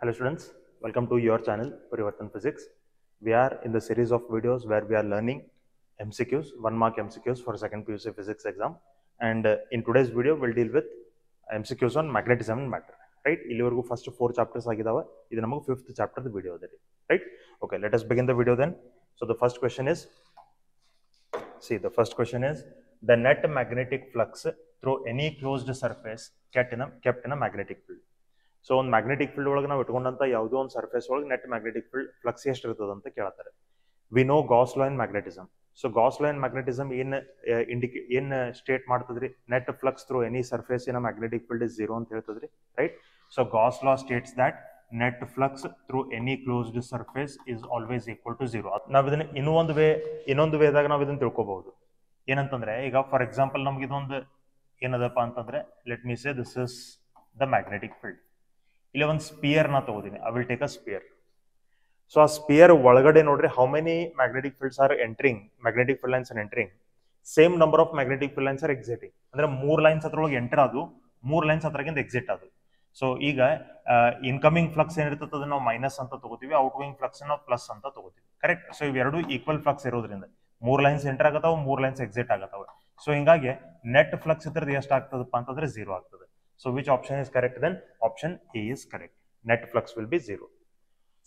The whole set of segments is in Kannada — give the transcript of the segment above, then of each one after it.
Hello students, welcome to your channel Parivartan Physics. We are in the series of videos where we are learning MCQs, 1 mark MCQs for second PUC physics exam, and in today's video we'll deal with MCQs on magnetism and matter, right? Illivargu first 4 chapters agidava, idu namagu 5th chapter the video adari, right? Okay, let us begin the video then. So the first question is, the net magnetic flux through any closed surface kept in a magnetic field. So ಒಂದು ಮ್ಯಾಗ್ನೆಟಿಕ್ ಫೀಲ್ಡ್ ಒಳಗೆ ನಾವು ಇಟ್ಕೊಂಡಂತ ಯಾವುದೋ ಒಂದು ಸರ್ಫೇಸ್ ಒಳಗೆ ನೆಟ್ ಮ್ಯಾಗ್ನೆಟಿಕ್ ಫೀಲ್ಡ್ ಫ್ಲಕ್ಸ್ ಎಷ್ಟು ಇರ್ತದೆ ಅಂತ ಕೇಳ್ತಾರೆ. We know Gauss law in magnetism. So Gauss law in magnetism ಏನ್ ಸ್ಟೇಟ್ ಮಾಡ್ತದ್ರಿ? Net flux through any surface in magnetic field is 0 ಅಂತ ಹೇಳ್ತದ್ರಿ, right? So Gauss law states that net flux through any closed surface is always equal to 0. ನಾವು ಇದನ್ನ ಇನ್ನೊಂದು ವೇದಾಗ ನಾವು ಇದನ್ನ ತಿಳ್ಕೊಬಹುದು. ಏನಂತಂದ್ರೆ, ಈಗ ಫಾರ್ ಎಕ್ಸಾಂಪಲ್ ನಮ್ಗೆ ಇದೊಂದು ಏನದಪ್ಪ ಅಂತಂದ್ರೆ, let me say this is the magnetic field. ಇಲ್ಲಿ ಒಂದು ಸ್ಪಿಯರ್ ನ ತಗೋತೀನಿ. I will take a sphere. So ಆ ಸ್ಪಿಯರ್ ಒಳಗಡೆ ನೋಡ್ರಿ, how many magnetic fields are entering, magnetic field lines are entering, same number of magnetic field lines are exiting. ಅಂದ್ರೆ 3 ಲೈನ್ಸ್ ಅದ್ರೊಳಗೆ ಎಂಟರ್ ಆದು, 3 ಲೈನ್ಸ್ ಅದ್ರಾಗಿಂದ ಎಕ್ಸಿಟ್ ಆದು. ಸೊ ಈಗ ಇನ್ಕಮಿಂಗ್ ಫ್ಲಕ್ಸ್ ಏನಿರ್ತದೆ ಅದನ್ನ ನಾವು ಮೈನಸ್ ಅಂತ ತಗೋತೀವಿ, ಔಟ್ ಗೋಯಿಂಗ್ ಫ್ಲಕ್ಸ್ ನಾವು ಪ್ಲಸ್ ಅಂತ ತಗೋತೀವಿ, ಕರೆಕ್ಟ್? ಸೊ ಇವೆರಡು ಈಕ್ವಲ್ ಫ್ಲಕ್ಸ್ ಇರೋದ್ರಿಂದ 3 ಲೈನ್ಸ್ ಎಂಟರ್ ಆಗತ್ತಾವ, 3 ಲೈನ್ಸ್ ಎಕ್ಸಿಟ್ ಆಗತ್ತಾವ. ಸೊ ಹಿಂಗಾಗಿ ನೆಟ್ ಫ್ಲಕ್ಸ್ ಇದ್ರದ್ದು ಎಷ್ಟು ಆಗ್ತದಪ್ಪ ಅಂತಂದ್ರೆ 0 ಆಗ್ತದೆ. So which option is correct then? Option A is correct. Net flux will be 0.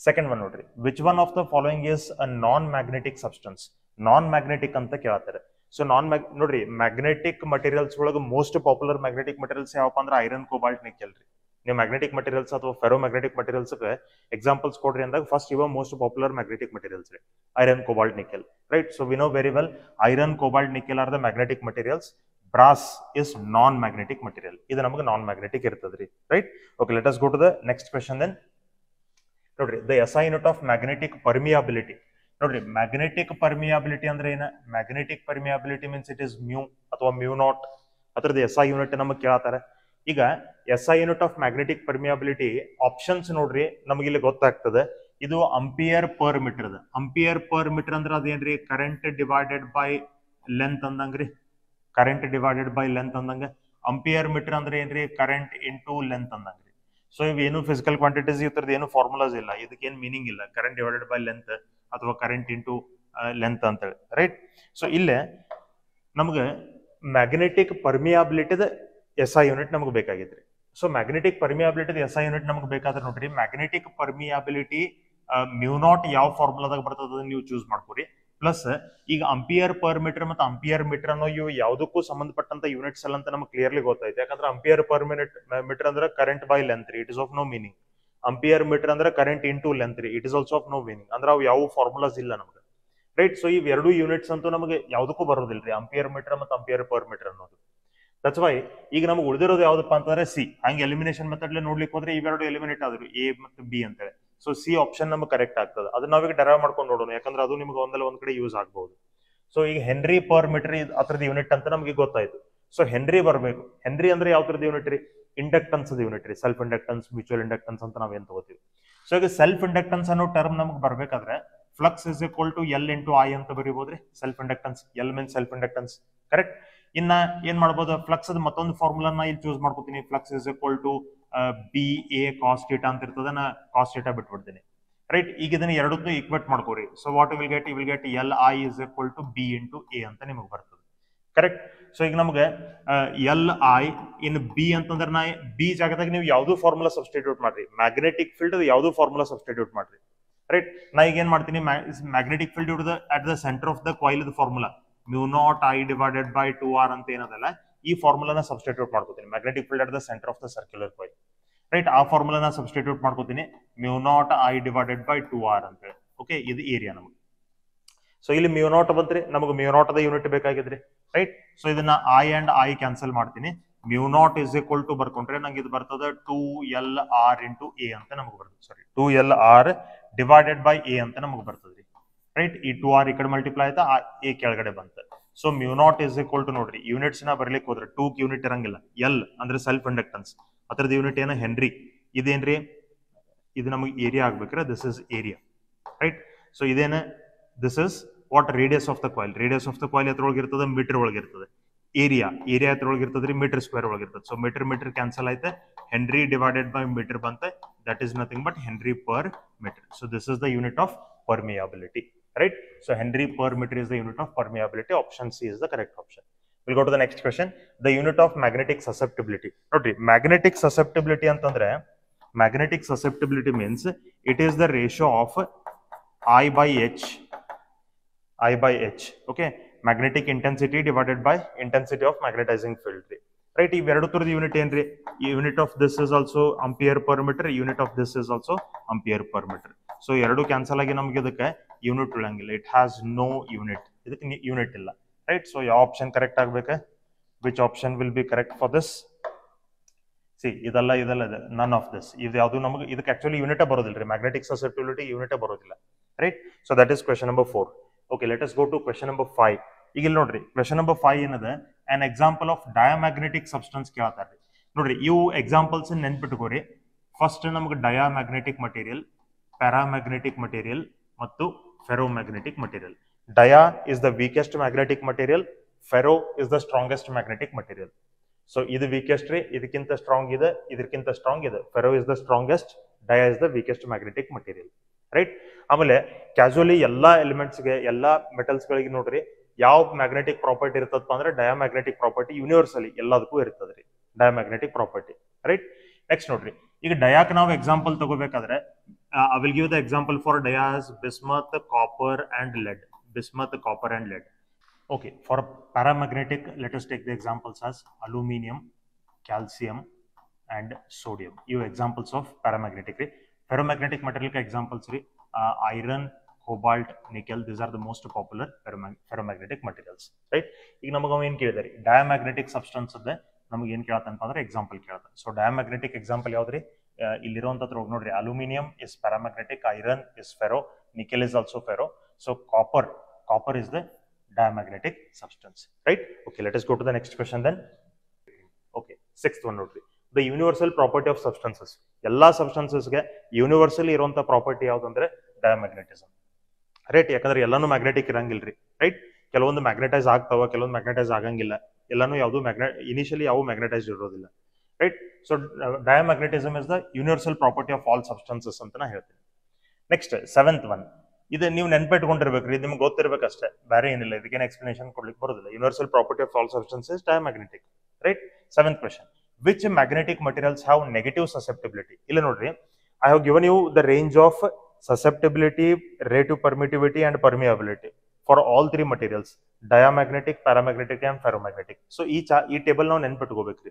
Second one nodri, which one of the following is a non-magnetic substance? Non-magnetic anta keltare. So nodri, magnetic materials ಒಳಗೆ most popular magnetic materials ಯಾವಪ್ಪ ಅಂದ್ರೆ iron, cobalt, nickel ರೀ. ನೀವು ಮ್ಯಾಗ್ನೆಟಿಕ್ ಮಟೀರಿಯಲ್ಸ್ ಅಥವಾ ಫೆರೋಮ್ಯಾಗ್ನೆಟಿಕ್ ಮಟೀರಿಯಲ್ಸ್ ಎಕ್ಸಾಂಪಲ್ಸ್ ಕೊಡ್ರಿ ಅಂದಾಗ ಫಸ್ಟ್ ಇವ ಮೋಸ್ಟ್ ಪಾಪ್ಯುಲರ್ ಮ್ಯಾಗ್ನೆಟಿಕ್ ಮಟೀರಿಯಲ್ಸ್ ರೀ, iron, cobalt, nickel, right? So we know very well iron, cobalt, nickel are the magnetic materials. Brass is non-magnetic material. ಇದು ನಮಗೆ non-magnetic ಇರ್ತದ್ರಿ, right? Okay, let us go to the next question then. ನೋಡ್ರಿ, the SI unit of magnetic permeability. ನೋಡ್ರಿ, magnetic permeability ಅಂದ್ರೆ ಏನ? Magnetic permeability means it is mu ಅಥವಾ mu naught. ಅದರದ್ದು SI unit ನಮಗೆ ಕೇಳತಾರೆ. ಈಗ SI unit of magnetic permeability options ನೋಡ್ರಿ, ನಮಗೆ ಇಲ್ಲಿ ಗೊತ್ತಾಗ್ತದೆ. ಇದು ಅಂಪಿಯರ್ ಪರ್ ಮೀಟರ್ ಅದ. ಅಂಪಿಯರ್ ಪರ್ ಮೀಟರ್ ಅಂದ್ರೆ ಅದೇನ್ರಿ? ಕರೆಂಟ್ ಡಿವೈಡೆಡ್ ಬೈ ಲೆಂತ್ ಅಂದಂಗ್ರಿ. ಕರೆಂಟ್ ಡಿವೈಡೆಡ್ ಬೈ ಲೆಂತ್ ಅಂದಂಗ. ಅಂಪಿಯರ್ ಮೀಟರ್ ಅಂದ್ರೆ ಏನ್ರಿ? ಕರೆಂಟ್ ಇಂಟು ಲೆಂತ್ ಅಂದಂಗ್ರಿ. ಸೊ ಇವೇನು ಫಿಸಿಕಲ್ ಕ್ವಾಂಟಿಟೀಸ್ ಇರ್ತದ, ಏನು ಫಾರ್ಮುಲಾಸ್ ಇಲ್ಲ, ಇದಕ್ಕೇನು ಮೀನಿಂಗ್ ಇಲ್ಲ. ಕರೆಂಟ್ ಡಿವೈಡೆಡ್ ಬೈ ಲೆಂತ್ ಅಥವಾ ಕರೆಂಟ್ ಇಂಟು ಲೆಂತ್ ಅಂತೇಳಿ, ರೈಟ್? ಸೊ ಇಲ್ಲೇ ನಮ್ಗೆ ಮ್ಯಾಗ್ನೆಟಿಕ್ ಪರ್ಮಿಯಾಬಿಲಿಟಿದ SI ಯೂನಿಟ್ ನಮ್ಗೆ ಬೇಕಾಗಿದ್ರಿ. ಸೊ ಮ್ಯಾಗ್ನೆಟಿಕ್ ಪರ್ಮಿಯಾಬಿಲಿಟಿದ SI ಯೂನಿಟ್ ನಮ್ಗೆ ಬೇಕಾದ್ರೆ ನೋಡ್ರಿ, ಮ್ಯಾಗ್ನೆಟಿಕ್ ಪರ್ಮಿಯಾಬಿಲಿಟಿ ಮ್ಯೂ ನಾಟ್ ಯಾವ ಫಾರ್ಮುಲಾದಾಗ ಬರ್ತದ ನೀವು ಚೂಸ್ ಮಾಡ್ಕೊರಿ. ಪ್ಲಸ್ ಈಗ ಅಂಪಿಯರ್ ಪರ್ ಮೀಟರ್ ಮತ್ತು ಅಂಪಿಯರ್ ಮೀಟರ್ ಅನ್ನೋ ಇವು ಯಾವುದಕ್ಕೂ ಸಂಬಂಧಪಟ್ಟಂತ ಯೂನಿಟ್ಸ್ ಅಲ್ಲ ಅಂತ ನಮ್ಗೆ ಕ್ಲಿಯರ್ಲಿ ಗೊತ್ತೈತೆ. ಯಾಕಂದ್ರೆ ಅಂಪಿಯರ್ ಪರ್ ಮೀಟರ್ ಅಂದ್ರೆ ಕರೆಂಟ್ ಬೈ ಲೆಂತ್ ರೀ, it is of no meaning. Ampere metre ಅಂದ್ರೆ ಕರೆಂಟ್ ಇಂಟು ಲೆಂತ್ ರೀ, it is also of no meaning. ಅಂದ್ರೆ ಅವು ಯಾವ ಫಾರ್ಮುಲಾಸ್ ಇಲ್ಲ ನಮ್ಗೆ, ರೈಟ್? ಸೊ ಇವೆರಡು ಯೂನಿಟ್ಸ್ ಅಂತೂ ನಮಗೆ ಯಾವುದಕ್ಕೂ ಬರೋದಿಲ್ಲ ರೀ, ಅಂಪಿಯರ್ ಮೀಟರ್ ಮತ್ತು ಅಂಪಿಯರ್ ಪರ್ ಮೀಟರ್ ಅನ್ನೋದು. ದಟ್ಸ್ ವೈ ಈಗ ನಮ್ಗೆ ಉಳಿದಿರೋದು ಯಾವ್ದಪ್ಪ ಅಂತಂದ್ರೆ ಸಿ. ಹಂಗೆ ಎಲಿಮಿನೇಷನ್ ಮೆಥಡ್ ನೋಡ್ಲಿಕ್ಕೆ ಹೋದ್ರೆ ಇವೆರಡು ಎಲಿಮಿನೇಟ್ ಆದ್ರು, ಎ ಮತ್ತು ಬಿ ಅಂತೇಳಿ. ಸೊ ಸಿ ಆಪ್ಷನ್ ನಮ್ಗೆ ಕರೆಕ್ಟ್ ಆಗ್ತದೆ. ಅದನ್ನ ನಾವೀಗ ಡೆರೈವ್ ಮಾಡ್ಕೊಂಡು ನೋಡೋಣ, ಯಾಕಂದ್ರೆ ಅದು ನಿಮ್ಗೆ ಒಂದ್ ಕಡೆ ಯೂಸ್ ಆಗ್ಬಹುದು. ಸೊ ಈಗ ಹೆನ್ರಿ ಪರ್ ಮೀಟರ್ ಅದ್ರದ್ದು ಯೂನಿಟ್ ಅಂತ ನಮ್ಗೆ ಗೊತ್ತಾಯ್ತು. ಸೊ ಹೆನ್ರಿ ಬರಬೇಕು. ಹೆನ್ರಿ ಅಂದ್ರೆ ಯಾವ ತರದ ಯೂನಿಟ್ ರೀ? ಇಂಡಕ್ಟನ್ಸ್ ಯೂನಿಟ್ ರೀ. ಸೆಲ್ಫ್ ಇಂಡಕ್ಟನ್ಸ್, ಮ್ಯೂಚುವಲ್ ಇಂಡಕ್ಟನ್ಸ್ ಅಂತ ನಾವೇನ್ ತಗೋತೀವಿ. ಸೊ ಈಗ ಸೆಲ್ಫ್ ಇಂಡಕ್ಟನ್ಸ್ ಅನ್ನೋ ಟರ್ಮ್ ನಮ್ಗೆ ಬರ್ಬೇಕಾದ್ರೆ flux is equal to L into I ಅಂತ ಬರೀಬೋದ್ರಿ. Self inductance, L means self inductance, correct? ಇನ್ನ ಏನ್ ಮಾಡ್ಬೋದು? ಫ್ಲಕ್ಸ್ ಅದ ಮತ್ತೊಂದು ಫಾರ್ಮುಲಾನ ಇಲ್ಲಿ ಚೂಸ್ ಮಾಡ್ಕೋತೀನಿ. Flux is equal to B A cos theta ಅಂತ ಇರ್ತದೆ, ನಾ ಕಾಸ್ ಥೀಟಾ ಬಿಟ್ಬಿಡ್ತೀನಿ, ರೈಟ್? ಈಗ ಇದನ್ನ ಎರಡನ್ನೂ ಈಕ್ವೇಟ್ ಮಾಡ್ಕೋರಿ. So what will get L I is equal to B into A ಅಂತ ನಿಮಗೆ ಬರ್ತದೆ, ಕರೆಕ್ಟ್? ಸೊ ಈಗ ನಮ್ಗೆ ಎಲ್ ಐ ಇನ್ ಬಿ ಅಂತಂದ್ರೆ ನಾ ಬಿ ಜಾಗದಾಗ ನೀವು ಯಾವ್ದು ಫಾರ್ಮುಲಾ ಸಬ್ಸ್ಟಿಟ್ಯೂಟ್ ಮಾಡ್ರಿ. ಮ್ಯಾಗ್ನೆಟಿಕ್ ಫೀಲ್ಡ್ ಯಾವ್ದು ಫಾರ್ಮುಲಾ ಸಬ್ಸ್ಟಿಟ್ಯೂಟ್ ಮಾಡ್ರಿ, ರೈಟ್? ನಾ ಈಗ ಏನ್ ಮಾಡ್ತೀನಿ, ಮ್ಯಾಗ್ನೆಟಿಕ್ ಫೀಲ್ಡ್ ಇರೋದು at the centre of the coil formula mu naught I divided by 2r ಅಂತ ಏನದಲ್ಲ, ಈ ಫಾರ್ಮುಲಾನ ಸಬ್ಸ್ಟಿಟ್ಯೂಟ್ ಮಾಡ್ಕೋತೀನಿ. Magnetic field at the centre of the circular coil, right? ಆ ಫಾರ್ಮುಲಾನ ಸಬ್ಸ್ಟಿಟ್ಯೂಟ್ ಮಾಡ್ಕೋತೀನಿ. Mu naught I divided by 2r ಅಂತ ಹೇಳಿ, ಓಕೆ? ಇದು ಏರಿಯಾ ನಮಗೆ. ಸೊ ಇಲ್ಲಿ ಮ್ಯೂ ನಾಟ್ ಬಂತ್ರಿ, ನಮಗೆ ಮ್ಯೂ ನಾಟ್ ಅದ ಯೂನಿಟ್ ಬೇಕಾಗಿದ್ರಿ, ರೈಟ್? ಸೊ ಇದನ್ನ ಐ ಅಂಡ್ ಐ ಕ್ಯಾನ್ಸಲ್ ಮಾಡ್ತೀನಿ. Mu naught is equal to ಬರ್ಕೊಂಡ್ರೆ ನಂಗೆ ಇದು ಬರ್ತದೆ 2LR ಇಂಟು ಎ ಅಂತ ನಮಗೆ ಬರ್ತದೆ. ಸಾರಿ, 2LR ಡಿವೈಡೆಡ್ ಬೈ ಎ ಅಂತ ನಮಗೆ ಬರ್ತದ್ರಿ, ರೈಟ್? ಈ 2r ಈ ಕಡೆ ಮಲ್ಟಿಪ್ಲೈ ಆಯ್ತಾ, ಎ ಕೆಳಗಡೆ ಬಂತ. So mu naught is equal to ನೋಡ್ರಿ, ಯೂನಿಟ್ಸ್ ನ ಬರ್ಲಿಕ್ಕೆ ಹೋದ್ರೆ 2 ಯೂನಿಟ್ ಇರಂಗಿಲ್ಲ. ಎಲ್ ಅಂದ್ರೆ ಸೆಲ್ಫ್ ಇಂಡಕ್ಟನ್ಸ್, ಅದರದ್ದು ಯೂನಿಟ್ ಏನ? ಹೆನ್ರಿ. ಇದೇನ್ರಿ? ಇದು ನಮಗೆ ಏರಿಯಾ ಆಗ್ಬೇಕ್ರೆ this is area, right? So ಇದೇನ? This is what? Radius of the coil. Radius of the coil ಎತ್ರೊಳಗೆ ಇರ್ತದೆ? ಮೀಟರ್ ಒಳಗೆ ಇರ್ತದೆ. ಏರಿಯಾ ಎತ್ರೊಳಗೆ ಇರ್ತದ್ರಿ? ಮೀಟರ್ ಸ್ಕ್ವೇರ್ ಒಳಗೆ ಇರ್ತದೆ. ಸೊ ಮೀಟರ್ ಕ್ಯಾನ್ಸಲ್ ಆಯ್ತು, ಹೆನ್ರಿ ಡಿವೈಡೆಡ್ ಬೈ ಮೀಟರ್ ಬಂತೆ. that is nothing but Henry per meter. So this is the unit of permeability, right? So Henry per meter is the unit of permeability. Option C is the correct option. We'll go to the next question. The unit of magnetic susceptibility. Notri, magnetic susceptibility antandre, magnetic susceptibility means it is the ratio of I by H, okay? Magnetic intensity divided by intensity of magnetizing field, right? If unit unit of this is also ampere per meter, unit of this is also ampere per meter. So ಎರಡು cancel ಆಗಿ ನಮಗೆ ಇದಕ್ಕೆ ಯೂನಿಟ್ ಉಳ್ಳಂಗಿಲ್ಲ. It has no unit. ಇದಕ್ಕೆ ಯೂನಿಟ್ ಇಲ್ಲ, right? So ಯಾವ ಆಪ್ಷನ್ ಕರೆಕ್ಟ್ ಆಗಬೇಕು? Which option will be correct for this? See, ಇದಲ್ಲ none of this. ಇದು ಯಾವುದು ನಮಗೆ ಇದಕ್ಕೆ actually unit ಬರೋದಿಲ್ಲ ರೀ. Magnetic susceptibility unit ಬರೋದಿಲ್ಲ, right? So that is question number 4. Okay, let us go to question number 5. ಈಗ ಇಲ್ಲಿ ನೋಡ್ರಿ, question number 5 ಏನದ, an example of diamagnetic substance ಕೇಳ್ತಾರೆ. ನೋಡ್ರಿ, ಇವು ಎಕ್ಸಾಂಪಲ್ಸ್ ನೆನ್ಪಿಟ್ಕೋರಿ. ಫಸ್ಟ್ ನಮಗೆ ಡಯಾಮ್ಯಾಗ್ನೆಟಿಕ್ ಮಟೀರಿಯಲ್, ಪ್ಯಾರಾಮ್ಯಾಗ್ನೆಟಿಕ್ ಮಟೀರಿಯಲ್ ಮತ್ತು ferromagnetic material. Dia is the weakest magnetic material, ferro is the strongest magnetic material. So ಇದು ವೀಕೆಸ್ಟ್ ರೀ, ಇದಕ್ಕಿಂತ ಸ್ಟ್ರಾಂಗ್ ಇದೆ, ಇದಕ್ಕಿಂತ ಸ್ಟ್ರಾಂಗ್ ಇದೆ. Ferro is the strongest, dia is the weakest magnetic material, right? ಆಮೇಲೆ ಕ್ಯಾಶುವಲಿ ಎಲ್ಲಾ ಎಲಿಮೆಂಟ್ಸ್ಗೆ, ಎಲ್ಲಾ ಮೆಟಲ್ಸ್ಗಳಿಗೆ ನೋಡ್ರಿ ಯಾವ ಮ್ಯಾಗ್ನೆಟಿಕ್ ಪ್ರಾಪರ್ಟಿ ಇರ್ತದಪ್ಪ ಅಂದ್ರೆ ಡಯಾಮ್ಯಾಗ್ನೆಟಿಕ್ ಪ್ರಾಪರ್ಟಿ ಯೂನಿವರ್ಸಲಿ ಎಲ್ಲದಕ್ಕೂ ಇರ್ತದ್ರಿ, ಡಯಾಮ್ಯಾಗ್ನೆಟಿಕ್ ಪ್ರಾಪರ್ಟಿ, ರೈಟ್? ನೆಕ್ಸ್ಟ್ ನೋಡ್ರಿ, ಈಗ ಡಯಾಕ್ ನಾವು ಎಕ್ಸಾಂಪಲ್ ತಗೋಬೇಕಾದ್ರೆ I will give the example for dias bismuth, copper and lead. Bismuth, copper and lead. Okay, for paramagnetic, let us take the examples as aluminum, calcium and sodium. You examples of paramagnetic. Ferromagnetic material ka examples iron, cobalt, nickel. These are the most popular ferromagnetic materials, right? ಈಗ ನಮಗೆ ಏನು ಕೇಳಿದಾರೆ, ಡಯಾಮ್ಯಾಗ್ನೆಟಿಕ್ ಸಬ್ಸ್ಟೆನ್ಸ್ ಅದ ನಮಗೆ ಏನು ಕೇಳತ್ತಂತ ಅಂದ್ರೆ ಎಕ್ಸಾಂಪಲ್ ಕೇಳತ್ತ. ಸೊ ಡಯಾಮ್ಯಾಗ್ನೆಟಿಕ್ ಎಕ್ಸಾಂಪಲ್ ಯಾವ್ದ್ರಿ? ಇಲ್ಲಿರುವಂತದ್ದು ನೋಡ್ರಿ, aluminium is paramagnetic, iron is ferro, nickel is also ferro. So copper is the diamagnetic substance, right? Okay, let us go to the next question then. Okay, sixth one note, the universal property of substances. Ella substances ge universally iruanta property yavadu andre diamagnetism, right? Yakandre ellanu magnetic irangilri, right? ಕೆಲವೊಂದು ಮ್ಯಾಗ್ನೆಟೈಸ್ ಆಗ್ತಾವ, ಕೆಲವೊಂದು ಮ್ಯಾಗ್ನೆಟೈಸ್ ಆಗಂಗಿಲ್ಲ. ಎಲ್ಲಾನು ಯಾವುದು ಇನಿಷಿಯಲಿ ಯಾವ ಮ್ಯಾಗ್ನೆಟೈಸ್ ಇರೋದಿಲ್ಲ, right? So diamagnetism is the universal property of all substances ಅಂತ ನಾ ಹೇಳ್ತೀನಿ. ನೆಕ್ಸ್ಟ್ ಸೆವೆಂತ್ ಒನ್, ಇದು ನೀವು ನೆನ್ಪಿಟ್ಕೊಂಡಿರ್ಬೇಕ್ರಿ, ನಿಮ್ಗೆ ಗೊತ್ತಿರ್ಬೇಕಷ್ಟೇ, ಬೇರೆ ಏನಿಲ್ಲ, ಇದಕ್ಕೇನು ಎಕ್ಸ್ಪ್ಲನೇಷನ್ ಕೊಡ್ಲಿಕ್ಕೆ ಬರೋದಿಲ್ಲ. Universal property of all substances diamagnetic, right? Seventh question, which magnetic materials have negative susceptibility? ಇಲ್ಲ ನೋಡ್ರಿ, I have given you the range of susceptibility, relative permittivity and permeability for all three materials, diamagnetic, paramagnetic and ferromagnetic. So ಈ ಟೇಬಲ್ ನಾವು ನೆನ್ಪಿಟ್ಕೋಬೇಕ್ರಿ.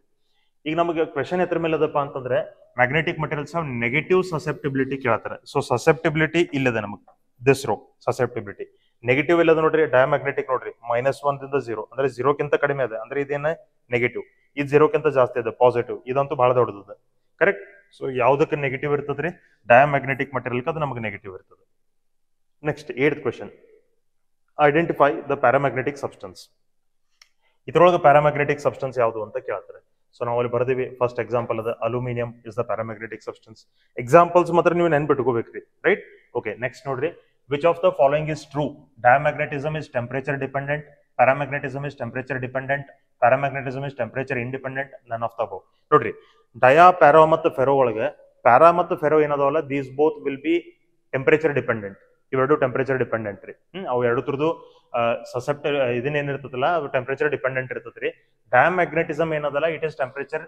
ಈಗ ನಮಗೆ ಕ್ವೆಶನ್ ಎತ್ರ ಮೇಲೆ ಅದಪ್ಪ ಅಂತಂದ್ರೆ magnetic materials have negative susceptibility ಕೇಳ್ತಾರೆ. ಸೊ ಸಸೆಪ್ಟಿಬಿಲಿಟಿ ಇಲ್ಲದೆ ನಮಗೆ ದಿಸ್ ರೋ ಸಸೆಪ್ಟಿಬಿಲಿಟಿ. ನೆಗೆಟಿವ್ ಇಲ್ಲದ ನೋಡ್ರಿ, ಡಯಾಮ್ಯಾಗ್ನೆಟಿಕ್ ನೋಡ್ರಿ -1 ದಿಂದ 0 ಅಂದ್ರೆ 0ಕ್ಕಿಂತ ಕಡಿಮೆ ಇದೆ ಅಂದ್ರೆ ಇದೇನ ನೆಗೆಟಿವ್, ಇದು 0ಕ್ಕಿಂತ ಜಾಸ್ತಿ ಇದೆ ಪಾಸಿಟಿವ್, ಇದಂತೂ ಬಹಳ ದೊಡ್ಡದ, ಕರೆಕ್ಟ್? ಸೊ ಯಾವ್ದಕ್ಕೆ ನೆಗೆಟಿವ್ ಇರ್ತದ್ರಿ? ಡಯಾಮ್ಯಾಗ್ನೆಟಿಕ್ ಮಟೀರಿಯಲ್ ಅದು ನಮಗೆ ನೆಗೆಟಿವ್ ಇರ್ತದೆ. Next 8th question, identify the paramagnetic substance. ಇದ್ರೊಳಗೆ ಪ್ಯಾರಾಮ್ಯಾಗ್ನೆಟಿಕ್ ಸಬ್ಸ್ಟೆನ್ಸ್ ಯಾವುದು ಅಂತ ಕೇಳ್ತಾರೆ. ಸೊ ನಾವು ಅಲ್ಲಿ ಬರ್ದೀವಿ, ಫಸ್ಟ್ ಎಕ್ಸಾಂಪಲ್ ಅದ aluminium is the paramagnetic substance. Examples ಮಾತ್ರ ನೀವು ನೆನ್ಪಿಟ್ಕೋಬೇಕ್ರಿ, ರೈಟ್? ಓಕೆ, ನೆಕ್ಸ್ಟ್ ನೋಡ್ರಿ, which of the following is true? Diamagnetism is temperature dependent, paramagnetism is temperature dependent, paramagnetism is temperature independent, none of the above. ನೋಡ್ರಿ, ಡಯಾ, ಪ್ಯಾರಾ ಮತ್ತು ಫೆರೋ ಒಳಗೆ ಪ್ಯಾರಾ ಮತ್ತು ಫೆರೋ ಏನದಾವಲ್ಲ, these both will be temperature dependent. ಇವೆರಡು ಟೆಂಪರೇಚರ್ ಡಿಪೆಂಡೆಂಟ್ ರೀ. ಅವು ಎರಡು ತುರ್ದು ಇದನ್ನೇನಿರ್ತದಲ್ಲ ಅದು ಟೆಂಪರೇಚರ್ ಡಿಪೆಂಡೆಂಟ್ ಇರ್ತದ್ರಿ. ಡಯಾಮ್ಯಾಗ್ನೆಟಿಸಮ್ ಏನದಲ್ಲ, it is temperature,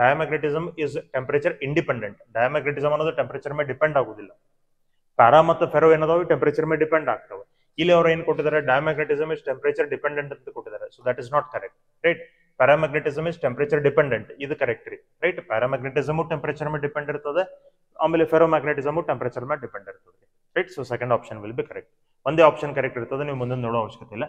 diamagnetism is temperature independent. Diamagnetism ಅನ್ನೋದು ಟೆಂಪರೇಚರ್ ಮೇಲೆ ಡಿಪೆಂಡ್ ಆಗುದಿಲ್ಲ. ಪ್ಯಾರಾ ಮತ್ತು ಫೆರೋ ಏನದಾವ ಟೆಂಪರೇಚರ್ ಮೇಲೆ ಡಿಪೆಂಡ್ ಆಗ್ತವೆ. ಇಲ್ಲಿ ಅವ್ರು ಏನ್ ಕೊಟ್ಟಿದ್ದಾರೆ, ಡಯಾಮ್ಯಾಗ್ನೆಟಿಸಮ್ ಇಸ್ ಟೆಂಪರೇಚರ್ ಡಿಪೆಂಡೆಂಟ್ ಅಂತ ಕೊಟ್ಟಿದ್ದಾರೆ. So that is not correct, right? Paramagnetism is temperature dependent, ಇದು ಕರೆಕ್ಟ್ ರೀ, ರೈಟ್? ಪ್ಯಾರಾಮ್ಯಾಗ್ನೆಟಿಸಮ್ ಟೆಂಪರೇಚರ್ ಮೇಲೆ ಡಿಪೆಂಡ್ ಇರ್ತದೆ, ಆಮೇಲೆ ಫೆರೋಮ್ಯಾಗ್ನೆಟಿಸಮ್ ಟೆಂಪರೇಚರ್ ಮೇಲೆ ಡಿಪೆಂಡ್ ಇರ್ತದೆ, right? So second option will be correct. ಒಂದೇ ಆಪ್ಷನ್ ಕರೆಕ್ಟ್ ಇರ್ತದೆ, ನೀವು ಮುಂದೆ ನೋಡೋ ಅವಶ್ಯಕತೆ ಇಲ್ಲ.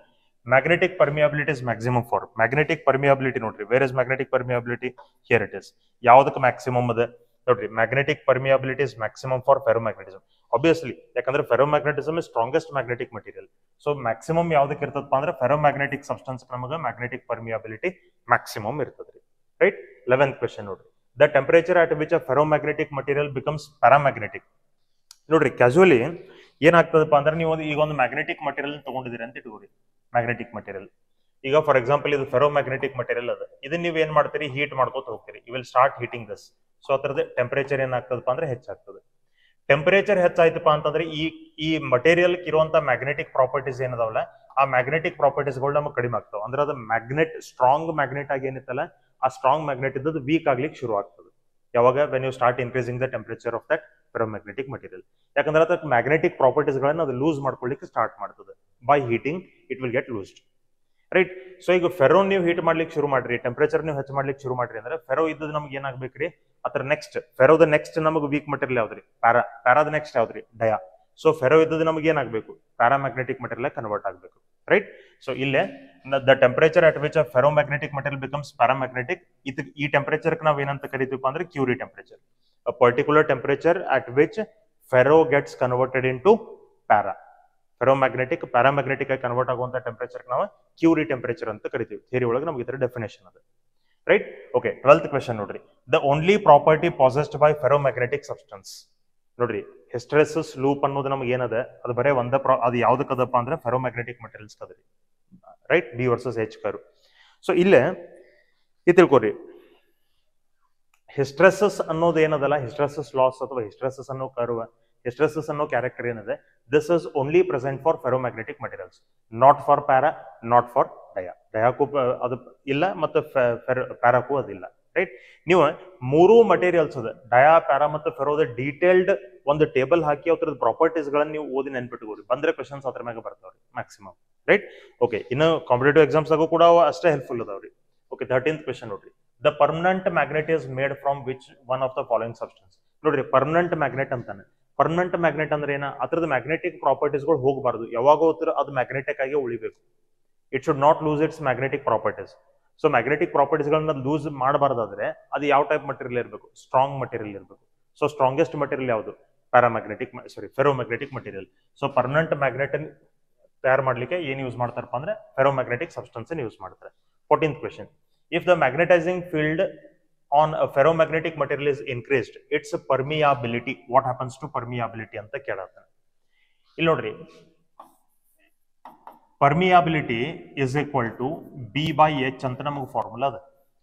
Magnetic permeability is maximum for magnetic permeability. ನೋಡ್ರಿ, where is magnetic permeability? Here it is. ಯಾವ್ದಕ್ಕೆ ಮ್ಯಾಕ್ಸಿಮಮ್ ಅದ ನೋಡ್ರಿ, magnetic permeability is maximum for ಫೆರೋಮ್ಯಾಗ್ನೆಟಿಸಮ್. Obviously, ಯಾಕಂದ್ರೆ ferromagnetism is strongest magnetic material. So maximum ಯಾವ್ದಕ್ಕೆ ಇರ್ತದಪ್ಪ ಅಂದ್ರೆ ಫೆರೋಮ್ಯಾಗ್ನೆಟಿಕ್ ಸಬ್ಸ್ಟೆನ್ಸ್ ನಮಗೆ ಮ್ಯಾಗ್ನೆಟಿಕ್ ಪರ್ಮಿಯಾಬಿಲಿಟಿ ಮ್ಯಾಕ್ಸಿಮಮ್ ಇರ್ತದ್ರಿ, ರೈಟ್? 11th ಕ್ವೆಶ್ಚನ್ ನೋಡ್ರಿ, the temperature at which a ferromagnetic material becomes paramagnetic. ನೋಡ್ರಿ, ಕ್ಯಾಶುವಲಿ ಏನಾಗ್ತದಪ್ಪ ಅಂದ್ರೆ ನೀವು ಈಗ ಒಂದು ಮ್ಯಾಗ್ನೆಟಿಕ್ ಮಟೀರಿಯಲ್ ತಗೊಂಡಿದ್ದೀರಿ ಅಂತ ಇಟ್ಕೋರಿ. ಮ್ಯಾಗ್ನೆಟಿಕ್ ಮಟೀರಿಯಲ್ ಈಗ ಫಾರ್ ಎಕ್ಸಾಂಪಲ್ ಇದು ಫೆರೋಮ್ಯಾಗ್ನೆಟಿಕ್ ಮಟೀರಿಯಲ್ ಅದ, ಇದನ್ನ ನೀವು ಏನ್ ಮಾಡ್ತೀರಿ, ಹೀಟ್ ಮಾಡ್ಕೋತ ಹೋಗ್ತೀರಿ. You will start heating this. So ಅದರದ ಟೆಂಪರೇಚರ್ ಏನಾಗ್ತದಪ್ಪ ಅಂದ್ರೆ ಹೆಚ್ಚಾಗ್ತದೆ. ಟೆಂಪರೇಚರ್ ಹೆಚ್ಚಾಯ್ತಪ್ಪ ಅಂತಂದ್ರೆ ಈ ಮಟೀರಿಯಲ್ ಇರುವಂತ ಮ್ಯಾಗ್ನೆಟಿಕ್ ಪ್ರಾಪರ್ಟೀಸ್ ಏನದಾವಲ್ಲ ಆ ಮ್ಯಾಗ್ನೆಟಿಕ್ ಪ್ರಾಪರ್ಟೀಸ್ಗಳು ನಮಗೆ ಕಡಿಮೆ ಆಗ್ತಾವ. ಅಂದ್ರೆ ಅದು ಮ್ಯಾಗ್ನೆಟ್ ಸ್ಟ್ರಾಂಗ್ ಮ್ಯಾಗ್ನೆಟ್ ಆಗಿ ಏನಿತ್ತಲ್ಲ ಆ ಸ್ಟ್ರಾಂಗ್ ಮ್ಯಾಗ್ನೆಟ್ ಇದ್ದದ್ದು ವೀಕ್ ಆಗ್ಲಿಕ್ಕೆ ಶುರು ಆಗ್ತದೆ. ಯಾವಾಗ when you start increasing the temperature of that ferromagnetic material. ಯಾಕಂದ್ರೆ ಅದಕ್ಕೆ ಮ್ಯಾಗ್ನೆಟಿಕ್ ಪ್ರಾಪರ್ಟೀಸ್ ಗಳನ್ನ ಅದು ಲೂಸ್ ಮಾಡ್ಕೊಳ್ಳಿಕ್ಕೆ ಸ್ಟಾರ್ಟ್ ಮಾಡ್ತದೆ. By heating it will get loosed, right. So ಈಗ ಫೆರೋ ನೀವು ಹೀಟ್ ಮಾಡ್ಲಿಕ್ಕೆ ಶುರು ಮಾಡ್ರಿ, ಟೆಂಪರೇಚರ್ ನೀವು ಹೆಚ್ಚು ಮಾಡ್ಲಿಕ್ಕೆ ಶುರು ಮಾಡ್ರಿ ಅಂದ್ರೆ ಫೆರೋ ಇದ್ದದ್ದು ನಮ್ಗೆ ಏನಾಗ್ಬೇಕ್ರಿ ಅದ್ರ ನೆಕ್ಸ್ಟ್ ಫೆರೋದ ನೆಕ್ಸ್ಟ್ ನಮಗೆ ವೀಕ್ ಮಟೀರಿಯಲ್ ಯಾವ್ದ್ರಿ ಪ್ಯಾರಾದ ನೆಕ್ಸ್ಟ್ ಯಾವ್ದ್ರಿ ಡಯಾ. ಸೊ ಫೆರೋ ಇದ್ದದ್ದು ನಮಗೆ ಏನಾಗಬೇಕು ಪ್ಯಾರಾಮ್ಯಾಗ್ನೆಟಿಕ್ ಮಟೀರಿಯಲ್ ಕನ್ವರ್ಟ್ ಆಗಬೇಕು, ರೈಟ್. ಸೊ ಇಲ್ಲೇ the temperature at which ferromagnetic material becomes paramagnetic, ಈ ಟೆಂಪರೇಚರ್ ನಾವು ಏನಂತ ಕರಿತೀವಪ್ಪ ಅಂದ್ರೆ Curie temperature. A particular temperature at which ferro gets converted into ferromagnetic paramagnetic ಆಗಿ ಕನ್ವರ್ಟ್ ಆಗುವಂತ ಟೆಂಪರೇಚರ್ ನಾವು ಕ್ಯೂರಿ ಟೆಂಪರೇಚರ್ ಅಂತ ಕರಿತೀವಿ. ಥಿಯರಿ ಒಳಗೆ ನಮ್ಗೆ ಇದರ ಡೆಫಿನೇಷನ್ ಅದ, ರೈಟ್. ಓಕೆ, 12th ಕ್ವೆಶ್ಚನ್ ನೋಡ್ರಿ. The only property possessed by ferromagnetic substance. ನೋಡ್ರಿ, ಹಿಸ್ಟರೆಸಿಸ್ ಲೂಪ್ ಅನ್ನೋದು ನಮ್ಗೆ ಏನದ ಅದು ಬರೇ ಅದು ಯಾವ್ದಕ್ಕದಪ್ಪ ಅಂದ್ರೆ ಫೆರೋಮ್ಯಾಗ್ನೆಟಿಕ್ ಮಟೀರಿಯಲ್ಸ್ ಕದ್ರಿ, ರೈಟ್. ಬಿ ವರ್ಸಸ್ ಎಚ್ ಕರು. ಸೊ ಇಲ್ಲೇ ಇದು ತಿಳ್ಕೊರಿ, ಹಿಸ್ಟರೆಸಿಸ್ ಅನ್ನೋದು ಏನದಲ್ಲ, ಹಿಸ್ಟರೆಸಿಸ್ ಲಾಸ್ ಅಥವಾ ಹಿಸ್ಟರೆಸಿಸ್ ಅನ್ನೋ ಕರ್ವ್, ಹಿಸ್ಟರೆಸಿಸ್ ಅನ್ನೋ ಕ್ಯಾರೆಕ್ಟರ್ ಏನಿದೆ, this is only present for ferromagnetic materials, not for para, not for ಡಯಾಕು ಅದು ಇಲ್ಲ, ಮತ್ತು ಪ್ಯಾರಾಕು ಅದಿಲ್ಲ, ರೈಟ್. ನೀವು ಮೂರು ಮಟೀರಿಯಲ್ಸ್ ಅದ ಡಯಾ ಪ್ಯಾರಾ ಮತ್ತು ಫೆರೋದ ಡೀಟೇಲ್ಡ್ ಒಂದು ಟೇಬಲ್ ಹಾಕಿ ಅದ್ರದ್ದು ಪ್ರಾಪರ್ಟೀಸ್ ಗಳನ್ನ ನೀವು ಓದಿ ನೆನ್ಪಿಟ್ಕೋರಿ, ಬಂದ್ರೆ ಕ್ವಶನ್ಸ್ ಅದ್ರ ಮ್ಯಾಗ ಬರ್ತಾವ್ರಿ ಮ್ಯಾಕ್ಸಿಮಮ್, ರೈಟ್. ಓಕೆ, ಇನ್ನು ಕಾಂಪಿಟೇಟಿವ್ ಎಕ್ಸಾಮ್ಸ್ ಆಗು ಕೂಡ ಅಷ್ಟೇ ಹೆಲ್ಪ್ಫುಲ್ ಅದಾವ್ರಿ. ಓಕೆ, 13th ಕ್ವೆಶ್ಚನ್ ನೋಡ್ರಿ. The permanent magnet is made from which one of the following substance. ನೋಡ್ರಿ, ಪರ್ಮನೆಂಟ್ ಮ್ಯಾಗ್ನೆಟ್ ಅಂತಾನೆ. ಪರ್ಮನೆಂಟ್ ಮ್ಯಾಗ್ನೆಟ್ ಅಂದ್ರೆ ಏನ, ಅದ್ರದ್ದು ಮ್ಯಾಗ್ನೆಟಿಕ್ ಪ್ರಾಪರ್ಟೀಸ್ಗಳು ಹೋಗಬಾರ್ದು, ಯಾವಾಗೋ ಅದು ಮ್ಯಾಗ್ನೆಟಿಕ್ ಆಗಿ ಉಳಿಬೇಕು. It should not lose it's magnetic properties. So magnetic properties ಗಳನ್ನ ಲೂಸ್ ಮಾಡಬಾರ್ದಾದ್ರೆ ಅದು ಯಾವ ಟೈಪ್ ಮಟೀರಿಯಲ್ ಇರಬೇಕು, ಸ್ಟ್ರಾಂಗ್ ಮಟೀರಿಯಲ್ ಇರಬೇಕು. ಸೊ ಸ್ಟ್ರಾಂಗೆಸ್ಟ್ ಮಟೀರಿಯಲ್ ಯಾವುದು, ferromagnetic material. So permanent magnet ತಯಾರು ಮಾಡ್ಲಿಕ್ಕೆ ಏನ್ ಯೂಸ್ ಮಾಡ್ತಾರಪ್ಪ ಅಂದ್ರೆ ಫೆರೋಮ್ಯಾಗ್ನೆಟಿಕ್ ಸಬ್ಸ್ಟೆನ್ಸ್ ಯೂಸ್ ಮಾಡ್ತಾರೆ. 14th question. If the magnetising field on a ferromagnetic material is increased, its permeability, what happens to permeability ಅಂತ ಕೇಳತ್ತಾನೆ. ಇಲ್ಲಿ ನೋಡ್ರಿ, permeability is equal to B by H ಅಂತ ನಮಗೆ ಫಾರ್ಮುಲಾ ಅದ,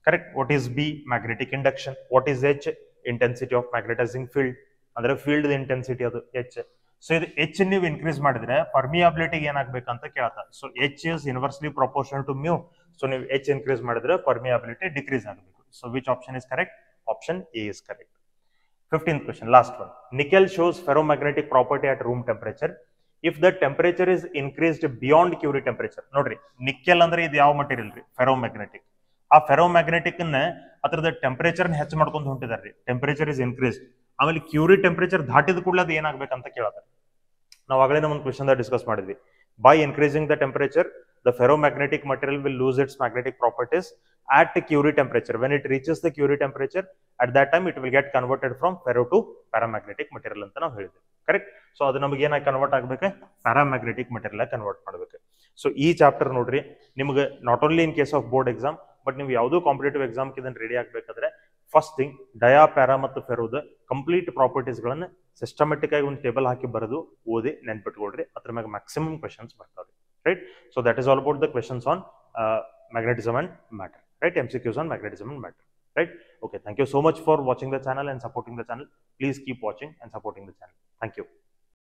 correct. What is B, magnetic induction. What is H, intensity of magnetising field, ಅಂದ್ರೆ ಫೀಲ್ಡ್ ಇಂಟೆನ್ಸಿಟಿ ಅದು H. ಸೊ ಇದು H ನೀವು ಇನ್ಕ್ರೀಸ್ ಮಾಡಿದ್ರೆ ಪರ್ಮಿಯಾಬಿಲಿಟಿ ಏನಾಗಬೇಕಂತ ಕೇಳ್ತಾರೆ. So H is inversely proportional to mu. So ನೀವು H ಇನ್ಕ್ರೀಸ್ ಮಾಡಿದ್ರೆ ಪರ್ಮಿಯಾಬಿಲಿಟಿ ಡಿಕ್ರೀಸ್ ಆಗಬೇಕು. So which option is correct? Option A is correct. 15th question, last one. Nickel shows ferromagnetic property at room temperature if the temperature is increased beyond Curie temperature. ನೋಡ್ರಿ, ನಿಕೆಲ್ ಅಂದ್ರೆ ಇದು ಯಾವ ಮಟೀರಿಯಲ್ ರೀ, ಫೆರೋಮ್ಯಾಗ್ನೆಟಿಕ್. ಆ ಫೆರೋಮ್ಯಾಗ್ನೆಟಿಕ್ ಅನ್ನ ಅದರದ ಟೆಂಪರೇಚರ್ ಹೆಚ್ಚು ಮಾಡ್ಕೊಂಡು ಹೊಂಟಿದಾರ್ರಿ, ಟೆಂಪರೇಚರ್ ಇಸ್ ಇನ್ಕ್ರೀಸ್ಡ್. ಆಮೇಲೆ ಕ್ಯೂರಿ ಟೆಂಪರೇಚರ್ ದಾಟಿದ ಕೂಡಲೇ ಅದು ಏನಾಗಬೇಕಂತ ಕೇಳ್ತಾರೆ. ನಾವು ಆಗಲೇ ಒಂದು ಕ್ವೆಶ್ಚನ್ ಡಿಸ್ಕಸ್ ಮಾಡಿದ್ವಿ. By increasing the temperature, the ferromagnetic material will lose its magnetic properties at Curie temperature. When it reaches the Curie temperature, at that time it will get converted from ferro to paramagnetic material ಅಂತ ನಾವು ಹೇಳಿದ್ವಿ, ಕರೆಕ್ಟ್. ಸೊ ಅದು ನಮಗೆ ಏನಾಗಿ ಕನ್ವರ್ಟ್ ಆಗ್ಬೇಕು, ಪ್ಯಾರಾಮ್ಯಾಗ್ನೆಟಿಕ್ ಮಟೀರಿಯಲ್ ಕನ್ವರ್ಟ್ ಮಾಡ್ಬೇಕು. ಸೊ ಈ ಚಾಪ್ಟರ್ ನೋಡ್ರಿ, ನಿಮ್ಗೆ not only in case of board exam, but ನೀವು ಯಾವುದೋ ಕಾಂಪಿಟೇಟಿವ್ ಎಕ್ಸಾಮ್ ಇದನ್ನ ರೆಡಿ ಆಗ್ಬೇಕಾದ್ರೆ ಫಸ್ಟ್ ಥಿಂಗ್ ಡಯಾ ಪ್ಯಾರಾ ಮತ್ತು ಫೆರೋದ ಕಂಪ್ಲೀಟ್ ಪ್ರಾಪರ್ಟೀಸ್ ಗಳನ್ನ ಸಿಸ್ಟಮೆಟಿಕ್ ಆಗಿ ಒಂದು ಟೇಬಲ್ ಹಾಕಿ ಬರೆದು ಓದಿ ನೆನ್ಪಿಟ್ಕೊಳ್ರಿ, ಅದ್ರ ಮ್ಯಾಗ ಮ್ಯಾಕ್ಸಿಮಮ್ ಕ್ವೆಶನ್ಸ್ ಬರ್ತಾವ್ರಿ, right. So that is all about the questions on magnetism and matter, right? MCQs on magnetism and matter, right? Okay, thank you so much for watching the channel and supporting the channel. Please keep watching and supporting the channel. Thank you.